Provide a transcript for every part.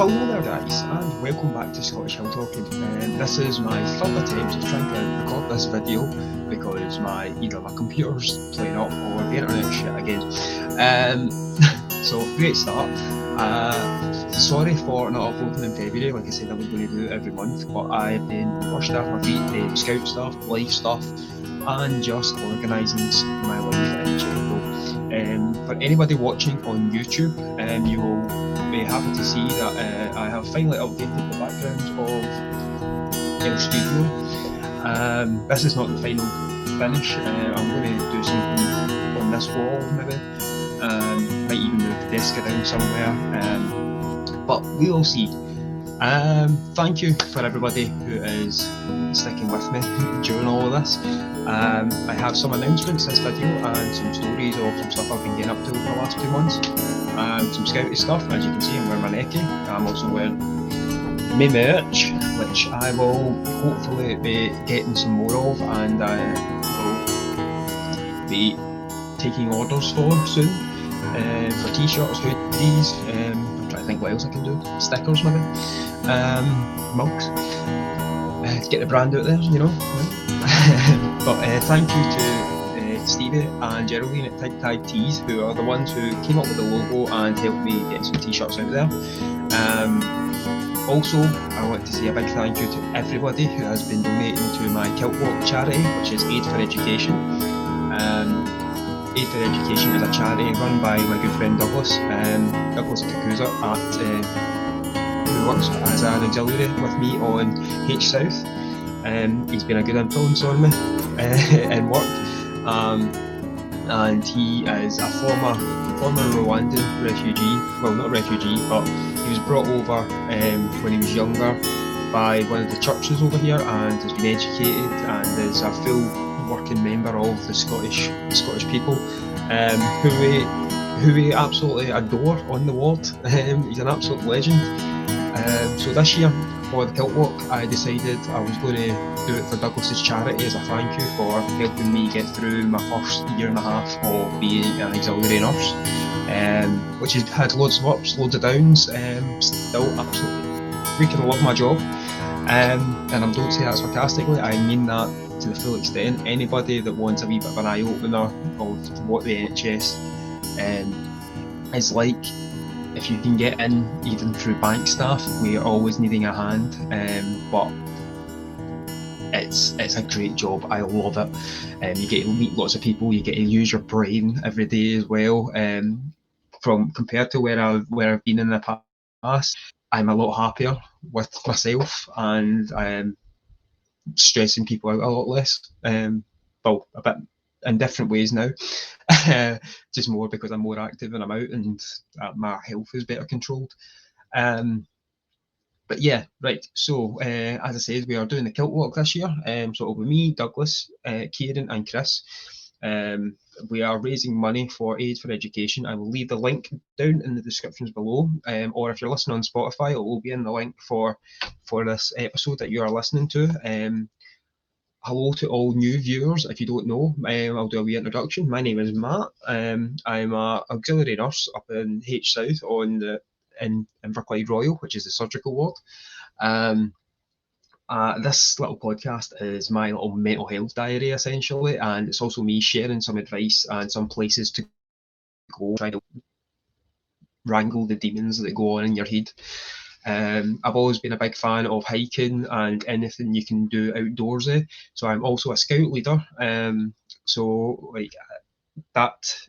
Hello there guys, and welcome back to Scottish Hill Talking. This is my third attempt of trying to record this video because either my computer's playing up or the internet shit again. So great start. Sorry for not uploading in February, like I said I was going to do it every month, but I've been rushed off my feet doing scout stuff, life stuff, and just organising my life in general. For anybody watching on YouTube, you will be happy to see that I have finally updated the background of El Studio. This is not the final finish. I'm going to do something on this wall maybe. Might even move the desk around somewhere. But we'll see. Thank you for everybody who is sticking with me during all of this. I have some announcements in this video and some stories of some stuff I've been getting up to over the last 2 months. Some scouty stuff, as you can see I'm wearing my necky. I'm also wearing my merch, which I will hopefully be getting some more of, and I will be taking orders for soon. For t-shirts, hoodies, I'm trying to think what else I can do, stickers maybe, mugs, to get the brand out there, you know. But thank you to Stevie and Geraldine at Tig Tag Tees, who are the ones who came up with the logo and helped me get some t-shirts out there. Also, I want to say a big thank you to everybody who has been donating to my KiltWalk charity, which is Aid for Education. Aid for Education is a charity run by my good friend Douglas Kakuza, who works as an auxiliary with me on H South. He's been a good influence on me in work, and he is a former Rwandan refugee. Well, not refugee, but he was brought over when he was younger by one of the churches over here, and has been educated and is a full working member of the Scottish people, who we absolutely adore on the ward. He's an absolute legend. So this year for the KiltWalk, I decided I was going to do it for Douglas's charity as a thank you for helping me get through my first year and a half of being an auxiliary nurse, which has had loads of ups, loads of downs. Still absolutely freaking love my job, and I don't say that sarcastically, I mean that to the full extent. Anybody that wants a wee bit of an eye-opener of what the NHS is like, if you can get in even through bank staff, we're always needing a hand, but it's a great job. I love it. You get to meet lots of people, you get to use your brain every day as well. Compared to where I've been in the past, I'm a lot happier with myself, and I'm stressing people out a lot less. Well, a bit in different ways now, just more because I'm more active and I'm out, and my health is better controlled. But yeah, right, so as I said, we are doing the KiltWalk this year, so it'll be me, Douglas, Kieran and Chris. We are raising money for Aid for Education. I will leave the link down in the descriptions below, or if you're listening on Spotify, it will be in the link for this episode that you are listening to. Hello to all new viewers. If you don't know, I'll do a wee introduction. My name is Matt. I'm an auxiliary nurse up in H South in Inverclyde Royal, which is the surgical ward. This little podcast is my little mental health diary essentially, and it's also me sharing some advice and some places to go, trying to wrangle the demons that go on in your head. I've always been a big fan of hiking and anything you can do outdoorsy, so I'm also a scout leader, so like that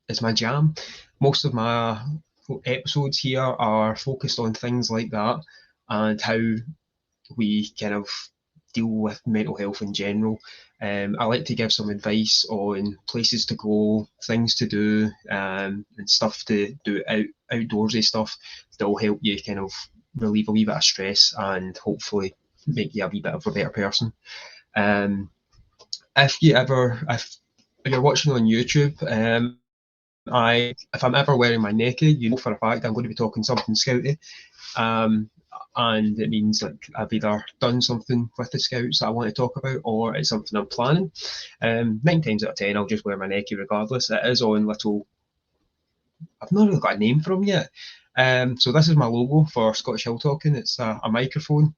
is my jam. Most of my episodes here are focused on things like that and how we kind of deal with mental health in general. I like to give some advice on places to go, things to do, and stuff to do, outdoorsy stuff that will help you kind of relieve a wee bit of stress and hopefully make you a wee bit of a better person. If you're watching on YouTube, if I'm ever wearing my necky, you know for a fact I'm going to be talking something scouty. And it means like I've either done something with the scouts that I want to talk about, or it's something I'm planning. 9 times out of 10 I'll just wear my necky regardless. It is on little, I've not really got a name for them yet. So this is my logo for Scottish Hill Talking. It's a microphone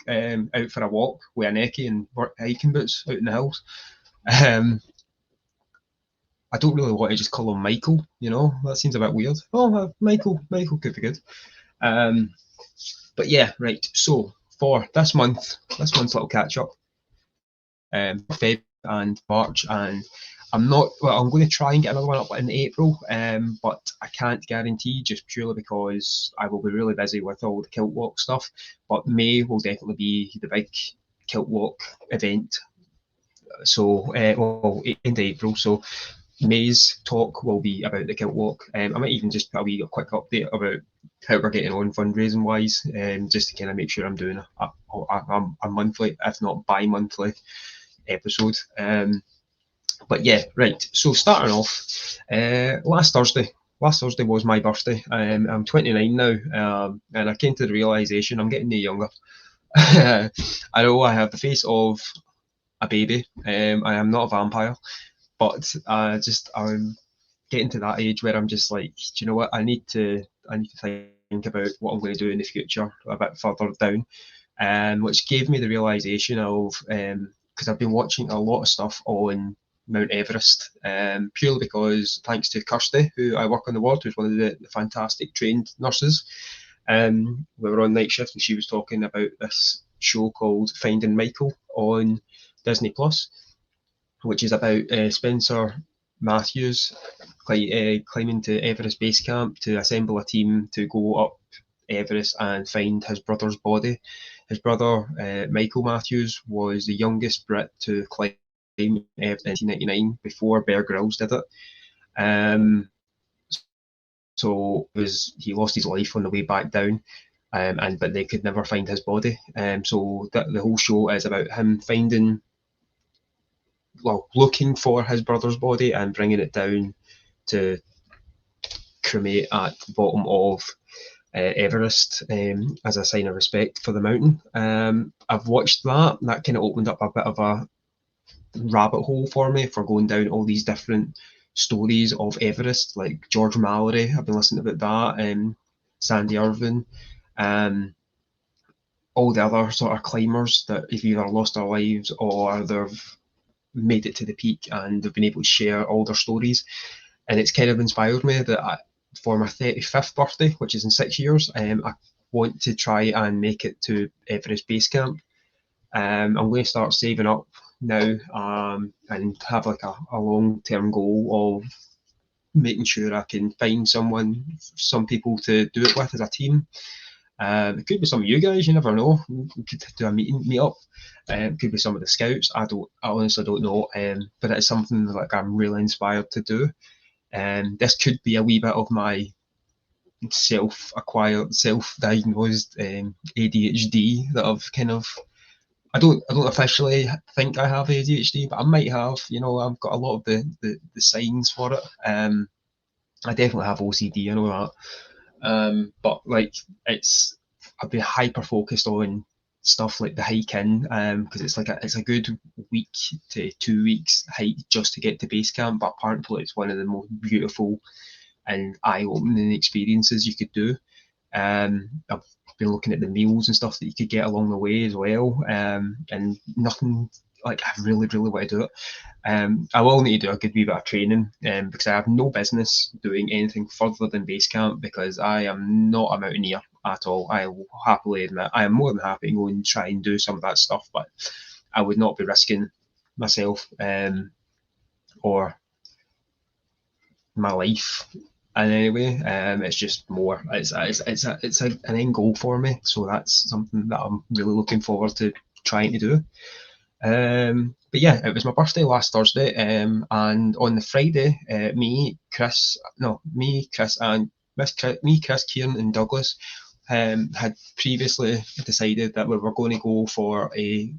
out for a walk with a necky and hiking boots out in the hills. I don't really want to just call him Michael, that seems a bit weird. Oh, Michael could be good. But yeah, right. So for this month's little catch up, Feb and March, and I'm going to try and get another one up in April, but I can't guarantee just purely because I will be really busy with all the KiltWalk stuff. But May will definitely be the big KiltWalk event. So, into April. So May's talk will be about the KiltWalk. I might even just put a quick update about how we're getting on fundraising wise, just to kind of make sure I'm doing a monthly, if not bi-monthly episode. But yeah, right. So starting off, last Thursday was my birthday. I'm 29 now, and I came to the realization I'm getting no younger. I know I have the face of a baby. I am not a vampire, but I'm getting to that age where I'm just like, do you know what? I need to think about what I'm going to do in the future a bit further down, which gave me the realization of because I've been watching a lot of stuff on Mount Everest, purely because thanks to Kirsty, who I work on the ward, who's one of the fantastic trained nurses. We were on night shift and she was talking about this show called Finding Michael on Disney Plus, which is about Spencer Matthews climbing to Everest Base Camp to assemble a team to go up Everest and find his brother's body. His brother, Michael Matthews, was the youngest Brit to climb Everest in 1999 before Bear Grylls did it. So he lost his life on the way back down, but they could never find his body. So the whole show is about him looking for his brother's body and bringing it down to cremate at the bottom of Everest as a sign of respect for the mountain. I've watched that. That kind of opened up a bit of a rabbit hole for me for going down all these different stories of Everest, like George Mallory. I've been listening about that. Sandy Irvine. All the other sort of climbers that have either lost their lives or they've made it to the peak and they've been able to share all their stories. And it's kind of inspired me that for my 35th birthday, which is in 6 years, I want to try and make it to Everest Base Camp. I'm going to start saving up now and have like a long-term goal of making sure I can find some people to do it with as a team. It could be some of you guys, you never know. We could do a meet up. It could be some of the scouts. I honestly don't know. But it's something like I'm really inspired to do. This could be a wee bit of my self-acquired, self-diagnosed ADHD that I've kind of. I don't officially think I have ADHD, but I might have. I've got a lot of the signs for it. I definitely have OCD. I know that. But like I've been hyper focused on stuff like the hiking because it's a good week to 2 weeks hike just to get to base camp. But apparently it's one of the most beautiful and eye-opening experiences you could do. I've been looking at the meals and stuff that you could get along the way as well, and nothing like I really want to do it. I will need to do a good wee bit of training because I have no business doing anything further than base camp because I am not a mountaineer at all. I will happily admit I am more than happy to go and try and do some of that stuff, but I would not be risking myself or my life in any way. It's just more. It's an end goal for me, so that's something that I'm really looking forward to trying to do. But yeah, it was my birthday last Thursday, and on the Friday, Chris, Kieran, and Douglas had previously decided that we were going to go for a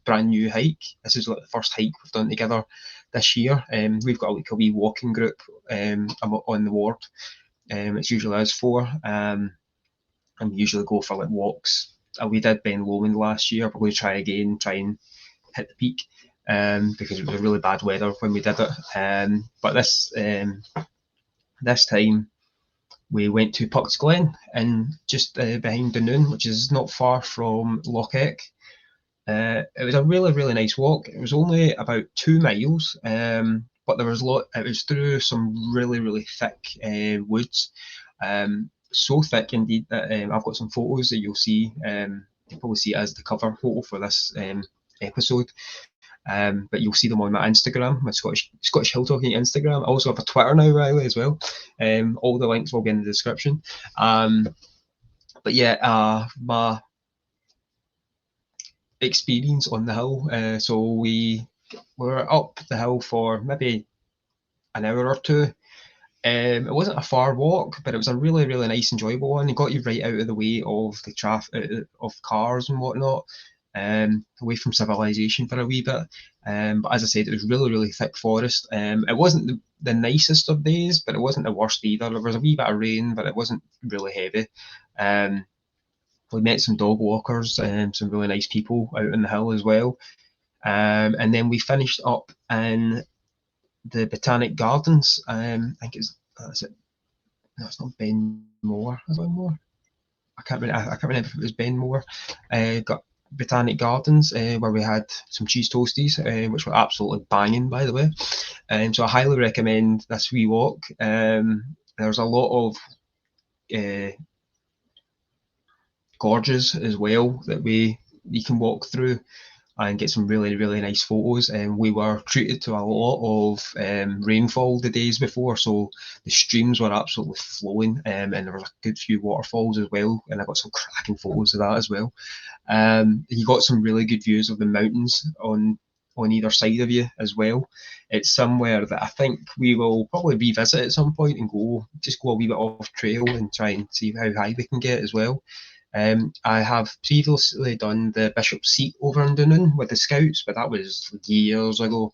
brand new hike. This is like the first hike we've done together this year. We've got like a wee walking group on the ward. It's usually us four, and we usually go for like walks. We did Ben Lomond last year. We're going to try again, try and hit the peak because it was really bad weather when we did it. But this time we went to Puck's Glen, and just behind Dunoon, which is not far from Loch Eck. It was a really, really nice walk. It was only about 2 miles, but there was a lot. It was through some really, really thick woods, so thick indeed that I've got some photos that you'll see. You'll probably see it as the cover photo for this episode. But you'll see them on my Instagram, my Scottish Hill Talking Instagram. I also have a Twitter now, Riley, as well. All the links will be in the description. But yeah, my experience on the hill. So we were up the hill for maybe an hour or two. It wasn't a far walk, but it was a really, really nice, enjoyable one. It got you right out of the way of the traffic, of cars and whatnot, away from civilization for a wee bit. But as I said, it was really, really thick forest. It wasn't the nicest of days, but it wasn't the worst either. There was a wee bit of rain, but it wasn't really heavy. We met some dog walkers, some really nice people out on the hill as well. And then we finished up in the Botanic Gardens. I think is it? No, it's not Benmore. Is it Benmore? I can't remember if it was Benmore. Got Botanic Gardens, where we had some cheese toasties, which were absolutely banging, by the way. So I highly recommend this wee walk. There's a lot of gorges as well that you can walk through and get some really, really nice photos. And we were treated to a lot of rainfall the days before, so the streams were absolutely flowing, and there was a good few waterfalls as well, and I got some cracking photos of that as well. You got some really good views of the mountains on either side of you as well. It's somewhere that I think we will probably revisit at some point and go a wee bit off trail and try and see how high we can get as well. I have previously done the Bishop's Seat over in Dunoon with the Scouts, but that was years ago.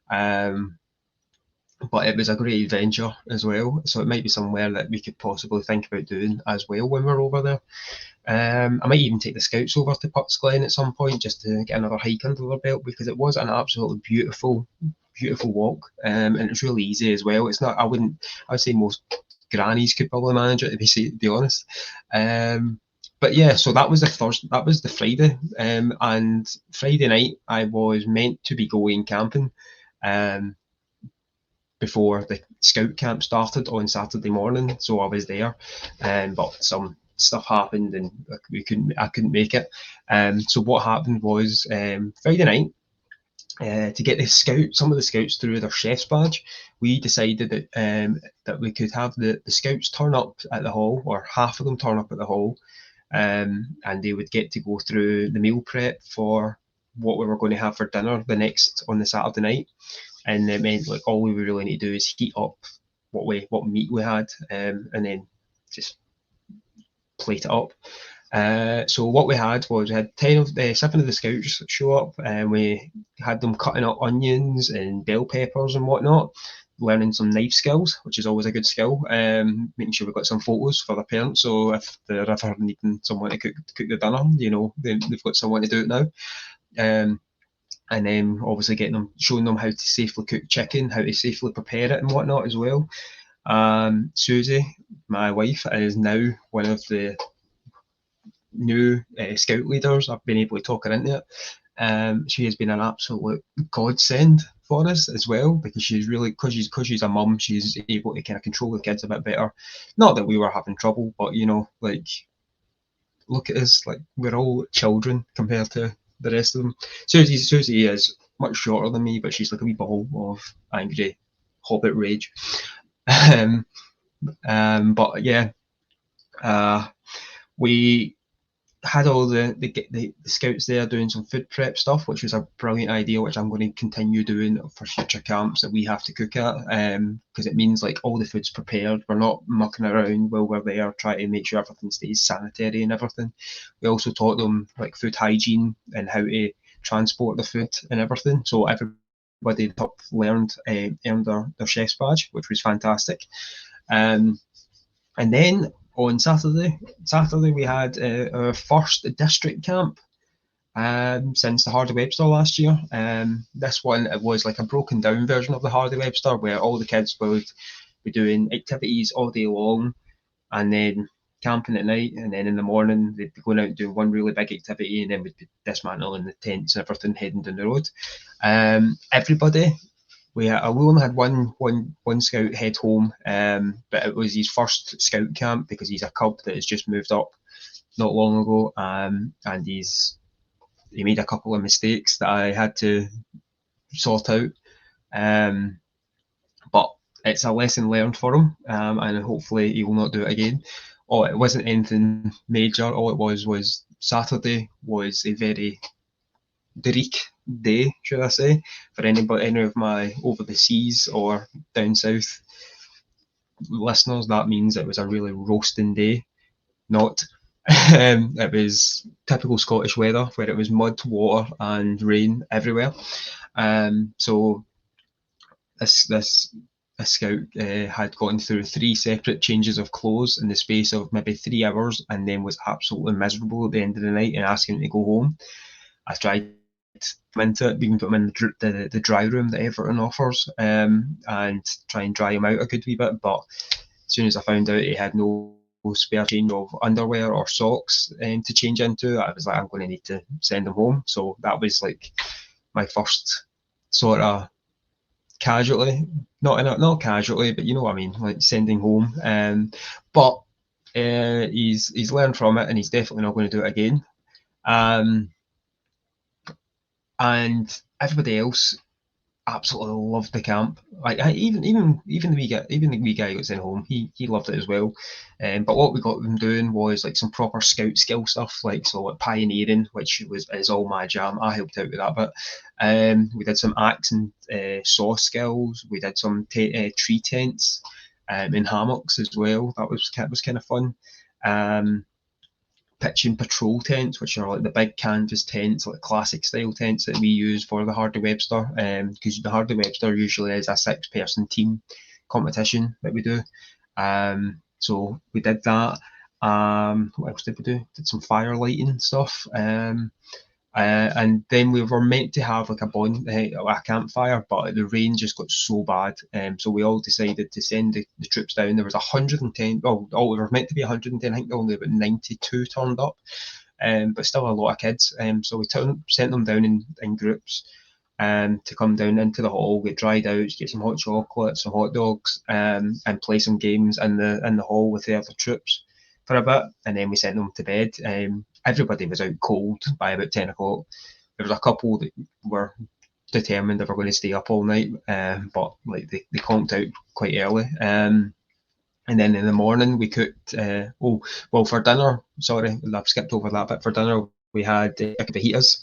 But it was a great adventure as well, so it might be somewhere that we could possibly think about doing as well when we're over there. I might even take the Scouts over to Puck's Glen at some point just to get another hike under their belt, because it was an absolutely beautiful, beautiful walk, and it's really easy as well. It's not. I would say most grannies could probably manage it, to be honest. But yeah, so that was the Friday, and Friday night I was meant to be going camping before the scout camp started on Saturday morning, so I was there, but some stuff happened and I couldn't make it. So what happened was Friday night, to get some of the scouts through their chef's badge, we decided that we could have the scouts turn up at the hall, or half of them turn up at the hall. And they would get to go through the meal prep for what we were going to have for dinner on the Saturday night, and it meant like all we really need to do is heat up what meat we had, and then just plate it up. So what we had was we had 7 of the scouts show up, and we had them cutting up onions and bell peppers and whatnot, learning some knife skills, which is always a good skill. Making sure we've got some photos for the parents, so if they're ever needing someone to cook the dinner, they've got someone to do it now. And then obviously showing them how to safely cook chicken, how to safely prepare it and whatnot as well. Susie, my wife, is now one of the new scout leaders. I've been able to talk her into it. She has been an absolute godsend for us as well, because she's a mum, she's able to kind of control the kids a bit better. Not that we were having trouble, but look at us, like we're all children compared to the rest of them. Susie is much shorter than me, but she's like a wee ball of angry hobbit rage. But yeah, we had all the scouts there doing some food prep stuff, which was a brilliant idea, which I'm going to continue doing for future camps that we have to cook at, because it means like all the food's prepared. We're not mucking around while we're there trying to make sure everything stays sanitary and everything. We also taught them like food hygiene and how to transport the food and everything, so everybody earned their chef's badge, which was fantastic. And then on Saturday we had our first district camp since the Hardy Webster last year. This one, it was like a broken down version of the Hardy Webster, where all the kids would be doing activities all day long, and then camping at night, and then in the morning they'd be going out and doing one really big activity, and then we'd be dismantling the tents and everything, heading down the road. Everybody, we only had one scout head home, but it was his first scout camp because he's a cub that has just moved up not long ago, and he made a couple of mistakes that I had to sort out. But it's a lesson learned for him, and hopefully he will not do it again. Oh, it wasn't anything major. All it was Saturday was a very bleak day, should I say, for any of my over the seas or down south listeners. That means it was a really roasting day. Not. It was typical Scottish weather where it was mud, water, and rain everywhere. So this scout had gone through 3 separate changes of clothes in the space of maybe 3 hours, and then was absolutely miserable at the end of the night and asking to go home. I tried into it, even put him in the dry room that Everton offers, and try and dry him out a good wee bit. But as soon as I found out he had no spare change of underwear or socks to change into, I was like, I'm going to need to send him home. So that was like my first sort of casualty, not casualty, but you know what I mean, like sending home. But he's learned from it, and he's definitely not going to do it again. And everybody else absolutely loved the camp. Like even the wee guy who got sent home, he loved it as well. But what we got them doing was like some proper scout skill stuff, like pioneering, which is all my jam. I helped out with that bit. We did some axe and saw skills. We did some tree tents in hammocks as well. That was kind of fun. Pitching patrol tents, which are like the big canvas tents, like classic style tents that we use for the Hardy Webster, because the Hardy Webster usually is a 6-person team competition that we do. So we did that. What else did we do? Did some fire lighting stuff. And then we were meant to have like a campfire, but the rain just got so bad. So we all decided to send the troops down. There was 110. Well, there were meant to be 110. I think only about 92 turned up, but still a lot of kids. So we sent them down in groups to come down into the hall, get dried out, get some hot chocolate, some hot dogs, and play some games in the hall with the other troops for a bit, and then we sent them to bed. Everybody was out cold by about 10 o'clock. There was a couple that were determined they were going to stay up all night, but like they conked out quite early. And then in the morning we cooked. For dinner, sorry, I've skipped over that bit. For dinner we had fajitas.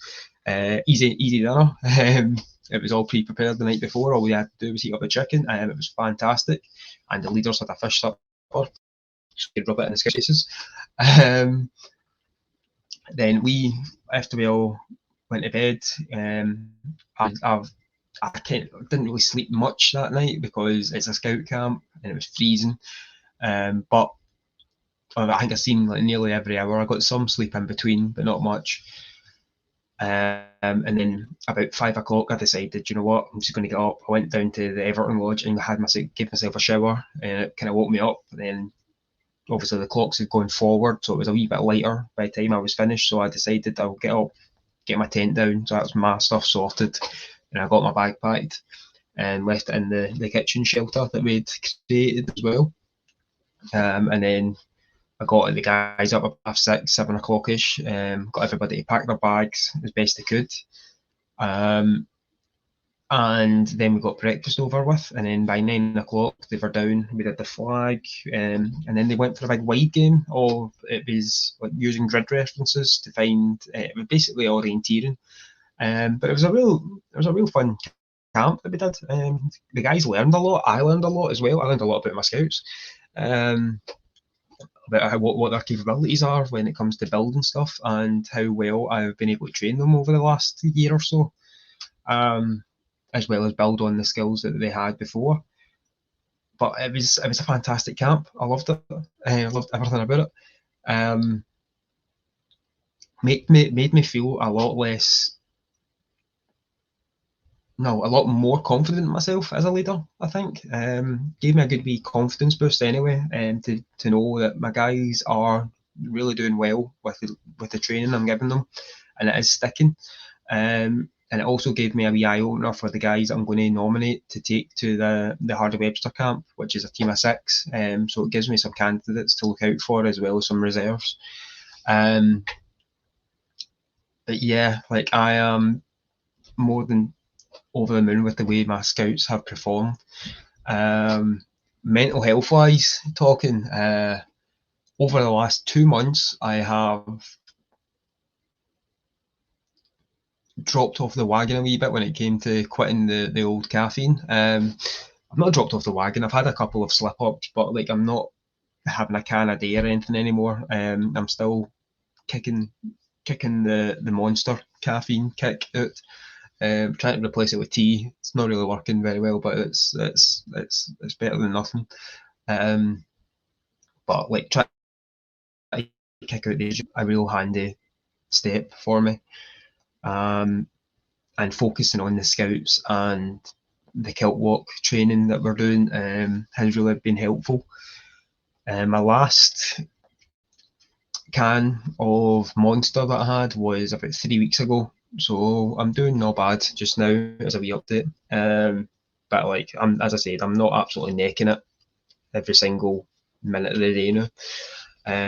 Easy dinner. It was all pre-prepared the night before. All we had to do was heat up the chicken, and it was fantastic. And the leaders had a fish supper. Could rub it in the cases. Then after we all went to bed, I didn't really sleep much that night because it's a scout camp and it was freezing. But I think I seen like nearly every hour. I got some sleep in between, but not much. And then about 5 o'clock, I decided, you know what, I'm just going to get up. I went down to the Everton Lodge and gave myself a shower, and it kind of woke me up. And then obviously the clocks had gone forward, so it was a wee bit later by the time I was finished. So I decided I'll get up, get my tent down. So that's my stuff sorted, and I got my bag packed and left it in the kitchen shelter that we'd created as well. And then I got the guys up at 6, 7 o'clock-ish, got everybody to pack their bags as best they could. And then we got breakfast over with, and then by 9 o'clock they were down. We did the flag, and then they went for a big wide game. It was like using grid references to find it was basically orienteering. But it was a real fun camp that we did. The guys learned a lot. I learned a lot as well. I learned a lot about my scouts, about what their capabilities are when it comes to building stuff, and how well I've been able to train them over the last year or so. As well as build on the skills that they had before. But it was a fantastic camp. I loved it. I loved everything about it. Made me feel a lot less no, a lot more confident in myself as a leader, I think. Gave me a good wee confidence boost anyway, to know that my guys are really doing well with the training I'm giving them, and it is sticking. And it also gave me a wee eye opener for the guys I'm going to nominate to take to the Hardy Webster camp, which is a team of 6. So it gives me some candidates to look out for, as well as some reserves. But yeah, like, I am more than over the moon with the way my scouts have performed. Mental health wise, talking, over the last 2 months, I have dropped off the wagon a wee bit when it came to quitting the old caffeine. I've not dropped off the wagon. I've had a couple of slip ups, but like, I'm not having a can a day or anything anymore. I'm still kicking the monster caffeine kick out. Trying to replace it with tea. It's not really working very well, but it's better than nothing. But like, trying to kick out the a real handy step for me. And focusing on the scouts and the KiltWalk training that we're doing has really been helpful. My last can of Monster that I had was about 3 weeks ago, so I'm doing not bad just now as a wee update. But like, as I said, I'm not absolutely necking it every single minute of the day now,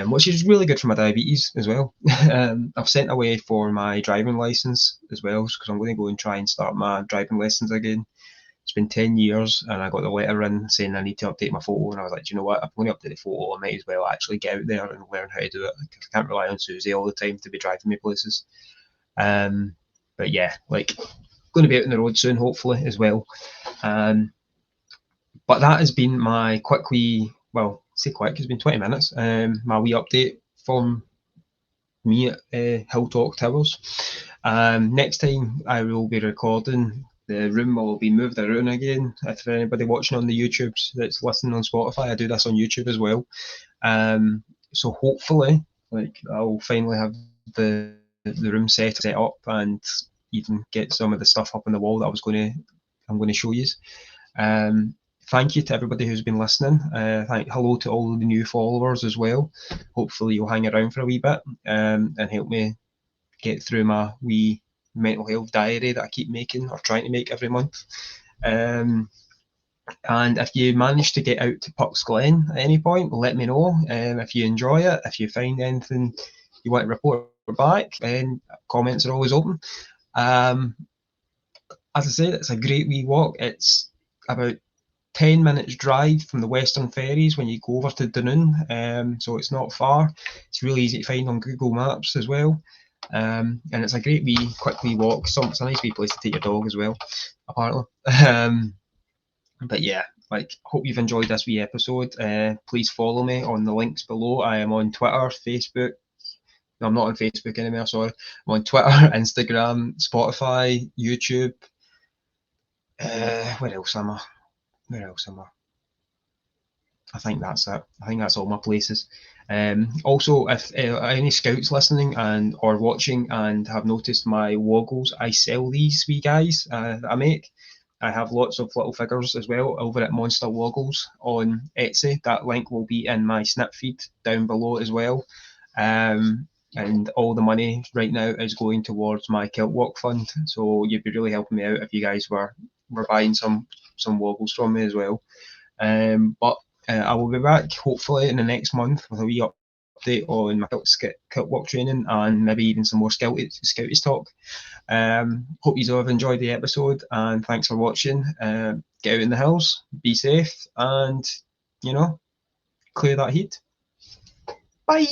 which is really good for my diabetes as well. I've sent away for my driving license as well, because I'm going to go and try and start my driving lessons again. It's been 10 years, and I got the letter in saying I need to update my photo, and I was like, do you know what? I'm going to update the photo. I might as well actually get out there and learn how to do it. I can't rely on Susie all the time to be driving me places. But yeah, like, going to be out on the road soon, hopefully, as well. But that has been my quick wee, well, say quick, it's been 20 minutes, my wee update from me at Hill Talk Towers. Next time I will be recording, the room will be moved around again. If anybody watching on the YouTube that's listening on Spotify, I do this on YouTube as well. So hopefully, like, I'll finally have the room set up, and even get some of the stuff up on the wall that I'm going to show you. Thank you to everybody who's been listening. Hello to all the new followers as well. Hopefully you'll hang around for a wee bit, and help me get through my wee mental health diary that I keep making, or trying to make, every month. And if you manage to get out to Pucks Glen at any point, let me know. If you enjoy it, if you find anything you want to report back, then comments are always open. As I said, it's a great wee walk. It's about 10 minutes drive from the Western Ferries when you go over to Dunoon, so it's not far. It's really easy to find on Google Maps as well, and it's a great wee quick wee walk. It's a nice wee place to take your dog as well, apparently. But yeah, like, hope you've enjoyed this wee episode. Please follow me on the links below. I am on Twitter, Facebook. No, I'm not on Facebook anymore, sorry. I'm on Twitter, Instagram, Spotify, YouTube. Where else am I? I think that's it. I think that's all my places. Also, if any scouts listening or watching and have noticed my woggles, I sell these wee guys that I make. I have lots of little figures as well over at Monster Woggles on Etsy. That link will be in my snip feed down below as well. And all the money right now is going towards my KiltWalk fund. So you'd be really helping me out if you guys were buying some woggles from me as well. But I will be back hopefully in the next month with a wee update on my KiltWalk training, and maybe even some more Scouties talk. Hope you all have enjoyed the episode, and thanks for watching. Get out in the hills, be safe, and clear that heat. Bye.